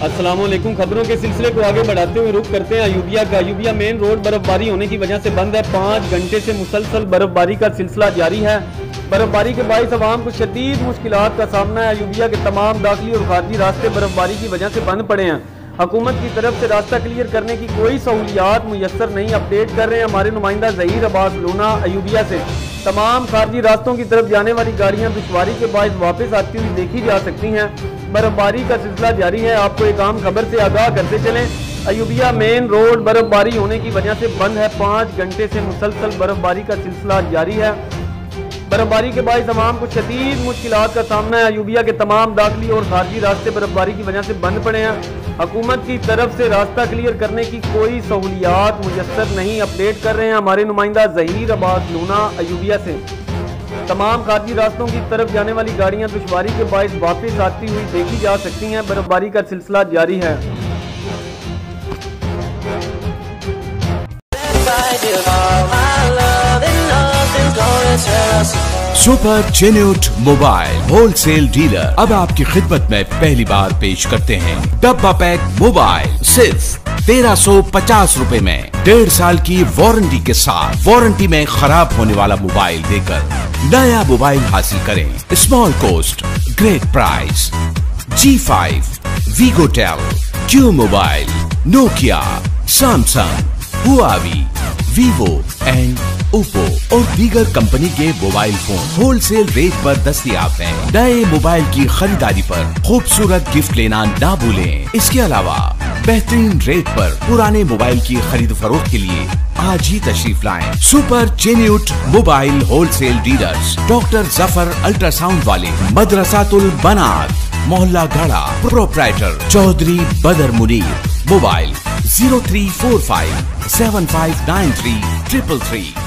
अस्सलामुअलैकुम। खबरों के सिलसिले को आगे बढ़ाते हुए रुख करते हैं अयूबिया का। अयूबिया मेन रोड बर्फबारी होने की वजह से बंद है। 5 घंटे से मुसलसल बर्फबारी का सिलसिला जारी है। बर्फबारी के बाइस अवाम को शदीद मुश्किलात का सामना है। अयूबिया के तमाम दाखिली और खारजी रास्ते बर्फबारी की वजह से बंद पड़े हैं। हुकूमत की तरफ से रास्ता क्लियर करने की कोई सहूलियात मुयसर नहीं। अपडेट कर रहे हैं हमारे नुमाइंदा ज़हीर अब्बास लूना अयूबिया से। तमाम खारजी रास्तों की तरफ जाने वाली गाड़ियां दुश्वारी के बाइस वापस आती हुई देखी जा सकती हैं। बर्फबारी का सिलसिला जारी है। आपको एक आम खबर से आगाह करते चलें, अयूबिया मेन रोड बर्फबारी होने की वजह से बंद है। 5 घंटे से मुसलसल बर्फबारी का सिलसिला जारी है। बर्फबारी के बाइस तमाम को शदीद मुश्किलात का सामना है। अयूबिया के तमाम दाखिली और खारजी रास्ते बर्फबारी की वजह से बंद पड़े हैं। हुकूमत की तरफ से रास्ता क्लियर करने की कोई सहूलियात मुयसर नहीं। अपडेट कर रहे हैं हमारे नुमाइंदा ज़हीर अब्बास लूना अयूबिया से। तमाम खारजी रास्तों की तरफ जाने वाली गाड़ियां दुश्वारी के बाइस वापस आती हुई देखी जा सकती हैं। बर्फबारी का सिलसिला जारी है। Super genuine mobile wholesale dealer अब आपकी खिदमत में पहली बार पेश करते हैं डब्बा पैक मोबाइल सिर्फ 1350 रुपए में 1.5 साल की वारंटी के साथ। वारंटी में खराब होने वाला मोबाइल देकर नया मोबाइल हासिल करें। Small cost great price. G5, वीगोटेल, Q mobile, Nokia, Samsung, Huawei, Vivo and Oppo और दीगर कंपनी के मोबाइल फोन होलसेल रेट पर दस्तयाब हैं। नए मोबाइल की खरीदारी पर खूबसूरत गिफ्ट लेना ना भूलें। इसके अलावा बेहतरीन रेट पर पुराने मोबाइल की खरीद फरोख्त के लिए आज ही तशरीफ लाएं। Super genuine mobile wholesale dealers doctor Zafar ultrasound वाले, मदरसातुल बनात, मोहल्ला गढ़ा। प्रोप्राइटर चौधरी बदर मुनीर। मोबाइल 0345 7593 333।